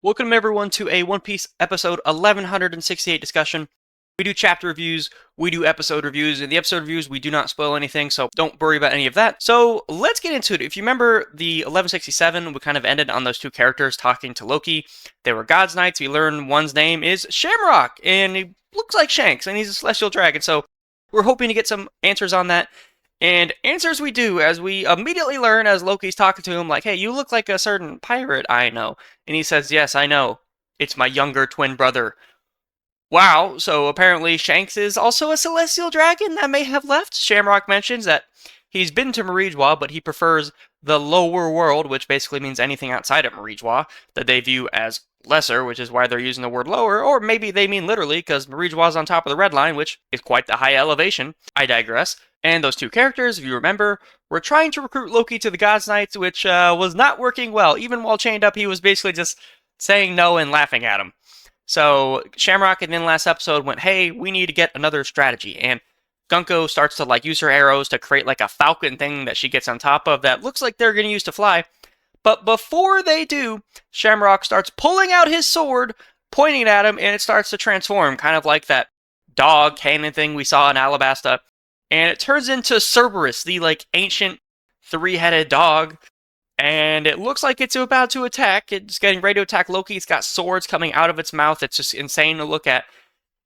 Welcome everyone to a One Piece episode 1168 discussion. We do chapter reviews, we do episode reviews. In the episode reviews, we do not spoil anything, so don't worry about any of that. So let's get into it. If you remember the 1167, we kind of ended on those two characters talking to Loki. They were God's Knights. We learned one's name is Shamrock, and he looks like Shanks, and he's a celestial dragon. So we're hoping to get some answers on that. And answers we do, as we immediately learn as Loki's talking to him, like, hey, you look like a certain pirate I know. And he says, yes, I know. It's my younger twin brother. Wow, so apparently Shanks is also a celestial dragon that may have left. Shamrock mentions that he's been to Marijois, but he prefers the lower world, which basically means anything outside of Marijois, that they view as lesser, which is why they're using the word lower, or maybe they mean literally, because Marijois is on top of the red line, which is quite the high elevation. I digress. And those two characters, if you remember, were trying to recruit Loki to the God's Knights, which was not working well. Even while chained up, he was basically just saying no and laughing at him. So Shamrock in the last episode went, hey, we need to get another strategy. And Gunko starts to use her arrows to create a falcon thing that she gets on top of that looks like they're going to use to fly. But before they do, Shamrock starts pulling out his sword, pointing it at him, and it starts to transform, kind of like that dog cannon thing we saw in Alabasta. And it turns into Cerberus, the ancient three-headed dog. And it looks like it's about to attack. It's getting ready to attack Loki. It's got swords coming out of its mouth. It's just insane to look at.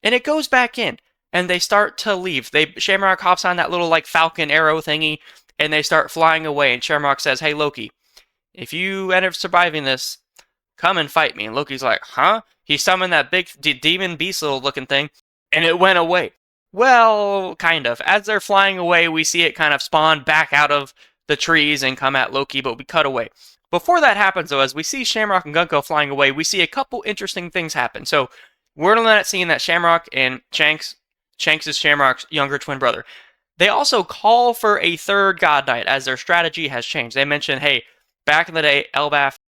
And it goes back in. And they start to leave. Shamrock hops on that little falcon arrow thingy. And they start flying away. And Shamrock says, hey Loki, if you end up surviving this, come and fight me. And Loki's like, huh? He summoned that big demon beast little looking thing. And it went away. Well, kind of. As they're flying away, we see it kind of spawn back out of the trees and come at Loki, but we cut away. Before that happens, though, as we see Shamrock and Gunko flying away, we see a couple interesting things happen. So, we're on that scene that Shamrock and Shanks is Shamrock's younger twin brother. They also call for a third God Knight, as their strategy has changed. They mention, hey, back in the day, Elbaf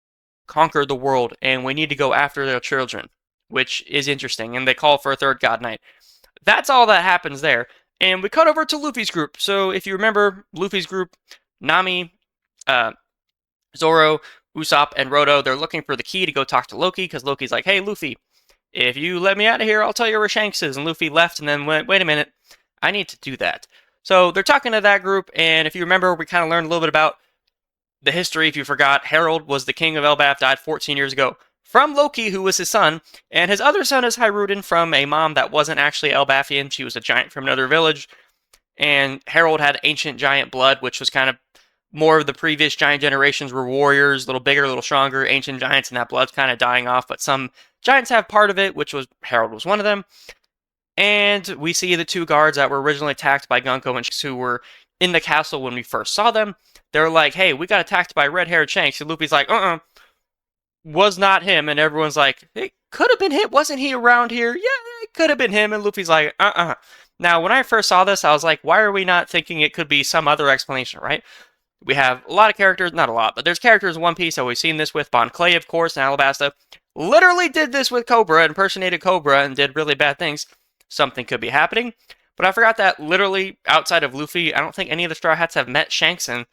conquered the world, and we need to go after their children, which is interesting, and they call for a third God Knight. That's all that happens there. And we cut over to Luffy's group. So if you remember, Luffy's group, Nami, Zoro, Usopp, and Roto, they're looking for the key to go talk to Loki, because Loki's like, hey, Luffy, if you let me out of here, I'll tell you where Shanks is. And Luffy left and then went, wait a minute, I need to do that. So they're talking to that group, and if you remember, we kind of learned a little bit about the history. If you forgot, Harold was the king of Elbaf, died 14 years ago. From Loki, who was his son, and his other son is Hyruden from a mom that wasn't actually Elbafian. She was a giant from another village, and Harold had ancient giant blood, which was kind of more of the previous giant generations were warriors, a little bigger, a little stronger, ancient giants, and that blood's kind of dying off, but some giants have part of it, which was Harold was one of them. And we see the two guards that were originally attacked by Gunko and Shanks, who were in the castle when we first saw them. They're like, hey, we got attacked by red-haired Shanks, and Luffy's like, was not him, and everyone's like, it could have been him. Wasn't he around here? Yeah, it could have been him. And Luffy's like, Now, when I first saw this, I was like, why are we not thinking it could be some other explanation, right? We have a lot of characters, not a lot, but there's characters in One Piece that we've seen this with. Bon Clay, of course, and Alabasta. Literally did this with Cobra, impersonated Cobra, and did really bad things. Something could be happening. But I forgot that literally, outside of Luffy, I don't think any of the Straw Hats have met Shanks, and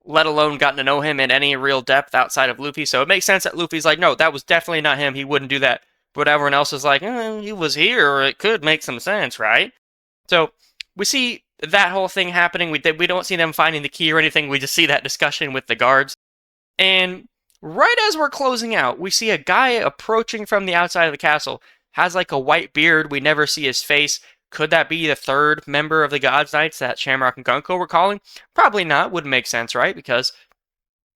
let alone gotten to know him in any real depth outside of Luffy. So it makes sense that Luffy's like, no, that was definitely not him. He wouldn't do that. But everyone else is like, he was here. It could make some sense, right? So we see that whole thing happening. We don't see them finding the key or anything. We just see that discussion with the guards. And right as we're closing out, we see a guy approaching from the outside of the castle. Has a white beard. We never see his face. Could that be the third member of the God's Knights that Shamrock and Gunko were calling? Probably not. Wouldn't make sense, right? Because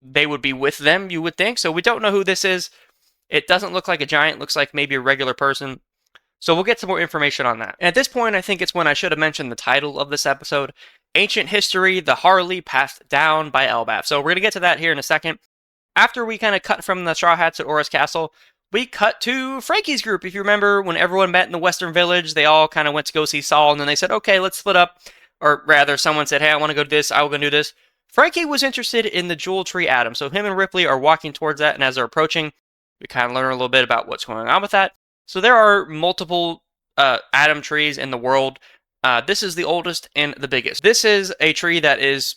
they would be with them, you would think. So we don't know who this is. It doesn't look like a giant. Looks like maybe a regular person. So we'll get some more information on that. And at this point, I think it's when I should have mentioned the title of this episode. Ancient History, the Harley Passed Down by Elbaf. So we're going to get to that here in a second. After we kind of cut from the Straw Hats at Aura's Castle, we cut to Frankie's group. If you remember, when everyone met in the Western Village, they all kind of went to go see Saul, and then they said, okay, let's split up. Or rather, someone said, hey, I want to go do this, I will go do this. Frankie was interested in the Jewel Tree Atom, so him and Ripley are walking towards that, and as they're approaching, we kind of learn a little bit about what's going on with that. So there are multiple atom trees in the world. This is the oldest and the biggest. This is a tree that is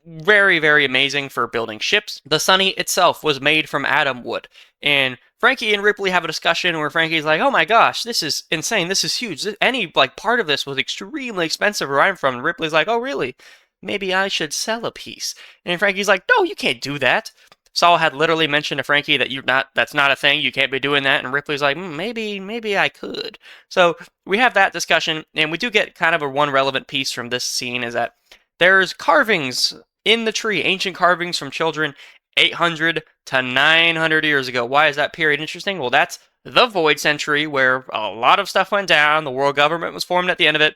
very, very amazing for building ships. The Sunny itself was made from atom wood, and Frankie and Ripley have a discussion where Frankie's like, "Oh my gosh, this is insane. This is huge. Any like part of this was extremely expensive where I'm from." And Ripley's like, "Oh really? Maybe I should sell a piece." And Frankie's like, "No, you can't do that." Saul had literally mentioned to Frankie that that's not a thing. You can't be doing that. And Ripley's like, maybe I could. So we have that discussion, and we do get kind of a one relevant piece from this scene is that there's carvings in the tree, ancient carvings from children 800 to 900 years ago. Why is that period interesting? Well, that's the Void Century, where a lot of stuff went down. The world government was formed at the end of it.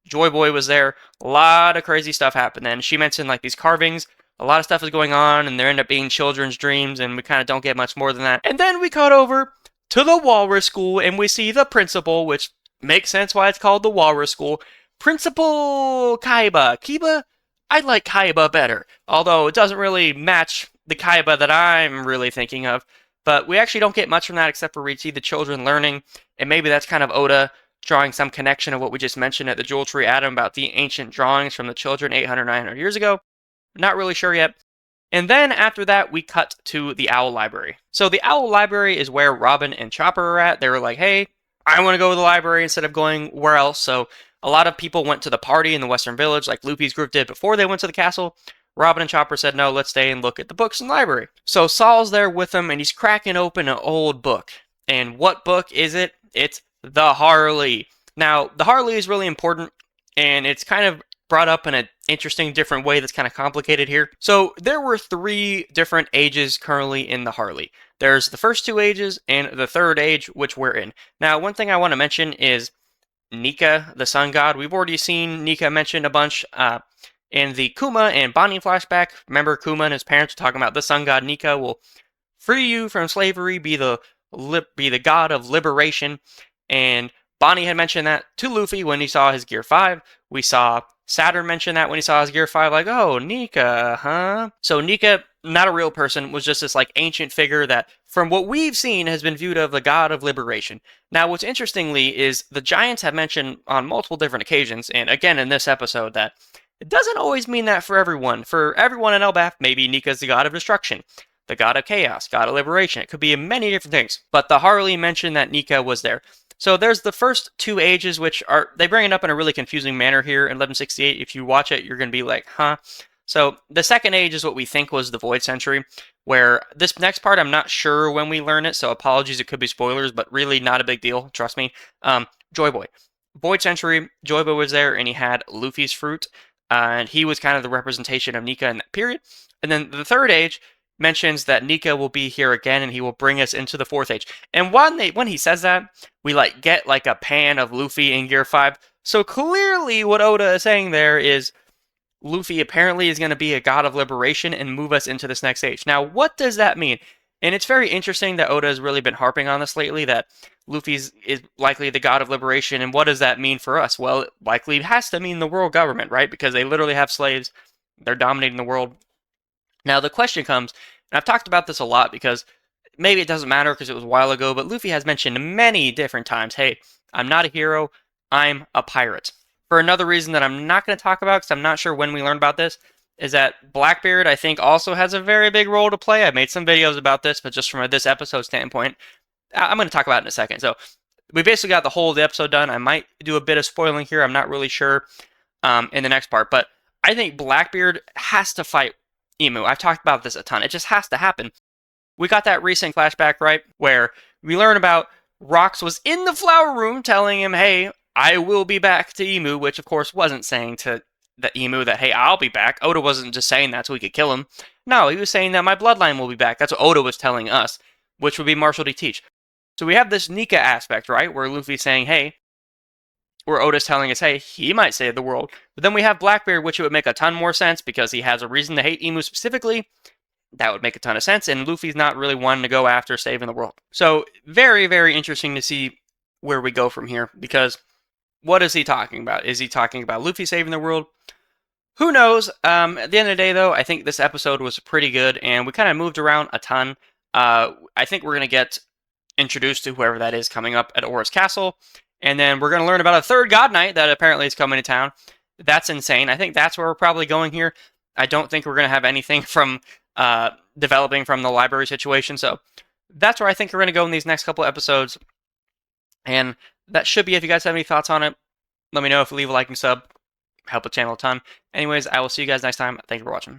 Joy Boy was there. A lot of crazy stuff happened then. She mentioned like these carvings. A lot of stuff is going on, and there end up being children's dreams, and we kind of don't get much more than that. And then we cut over to the Walrus School, and we see the principal, which makes sense why it's called the Walrus School. Principal Kaiba. Kiba? I like Kaiba better, although it doesn't really match the Kaiba that I'm really thinking of. But we actually don't get much from that except for we see the children learning, and maybe that's kind of Oda drawing some connection of what we just mentioned at the Jewel Tree Atom about the ancient drawings from the children 800, 900 years ago. Not really sure yet. And then after that, we cut to the Owl Library. So the Owl Library is where Robin and Chopper are at. They were like, hey, I want to go to the library instead of going where else. So a lot of people went to the party in the Western Village like Luffy's group did before they went to the castle. Robin and Chopper said, no, let's stay and look at the books in the library. So Saul's there with them, and he's cracking open an old book. And what book is it? It's the HARLEY. Now, the HARLEY is really important, and it's kind of brought up in an interesting, different way that's kind of complicated here. So there were 3 different ages currently in the HARLEY. There's the first 2 ages and the 3rd age, which we're in. Now, one thing I want to mention is Nika, the sun god. We've already seen Nika mentioned a bunch in the Kuma and Bonnie flashback. Remember, Kuma and his parents were talking about the sun god Nika will free you from slavery, be the god of liberation. And Bonnie had mentioned that to Luffy when he saw his Gear 5. We saw Saturn mention that when he saw his Gear 5, like, oh, Nika, huh? So Nika, not a real person, was just this like ancient figure that, from what we've seen, has been viewed as the god of liberation. Now, what's interestingly is the Giants have mentioned on multiple different occasions, and again in this episode, that it doesn't always mean that for everyone. For everyone in Elbaf, maybe Nika's the god of destruction, the god of chaos, god of liberation. It could be many different things. But the HARLEY mentioned that Nika was there. So there's the first 2 ages, which are, they bring it up in a really confusing manner here in 1168. If you watch it, you're going to be like, huh? So the 2nd age is what we think was the Void Century, where this next part, I'm not sure when we learn it, so apologies, it could be spoilers, but really not a big deal, trust me. Joy Boy. Void Century, Joy Boy was there, and he had Luffy's fruit, and he was kind of the representation of Nika in that period. And then the 3rd age mentions that Nika will be here again, and he will bring us into the 4th age. And when he says that, we like get like a pan of Luffy in Gear 5. So clearly what Oda is saying there is Luffy apparently is going to be a god of liberation and move us into this next age. Now, what does that mean? And it's very interesting that Oda has really been harping on this lately, that Luffy's is likely the god of liberation. And what does that mean for us? Well, it likely has to mean the world government, right? Because they literally have slaves. They're dominating the world. Now, the question comes, and I've talked about this a lot because maybe it doesn't matter because it was a while ago, but Luffy has mentioned many different times, hey, I'm not a hero, I'm a pirate. For another reason that I'm not going to talk about because I'm not sure when we learn about this, is that Blackbeard, I think, also has a very big role to play. I made some videos about this, but just from this episode standpoint, I'm going to talk about it in a second. So we basically got the whole of the episode done. I might do a bit of spoiling here. I'm not really sure in the next part, but I think Blackbeard has to fight Emu. I've talked about this a ton. It just has to happen. We got that recent flashback, right, where we learn about Rox was in the flower room telling him, hey, I will be back to Emu, which of course wasn't saying to the Emu that, hey, I'll be back. Oda wasn't just saying that so we could kill him. No, he was saying that my bloodline will be back. That's what Oda was telling us, which would be Marshall D. Teach. So we have this Nika aspect, right, where Luffy's saying, hey, where Oda's telling us, hey, he might save the world. But then we have Blackbeard, which it would make a ton more sense because he has a reason to hate Emu specifically. That would make a ton of sense, and Luffy's not really wanting to go after saving the world. So very, very interesting to see where we go from here, because what is he talking about? Is he talking about Luffy saving the world? Who knows? At the end of the day, though, I think this episode was pretty good, and we kind of moved around a ton. I think we're going to get introduced to whoever that is coming up at Aura's Castle, and then we're going to learn about a 3rd God Knight that apparently is coming to town. That's insane. I think that's where we're probably going here. I don't think we're going to have anything from developing from the library situation, so that's where I think we're going to go in these next couple episodes. And that should be it. If you guys have any thoughts on it, let me know. If you leave a like and sub, help the channel a ton. Anyways, I will see you guys next time. Thank you for watching.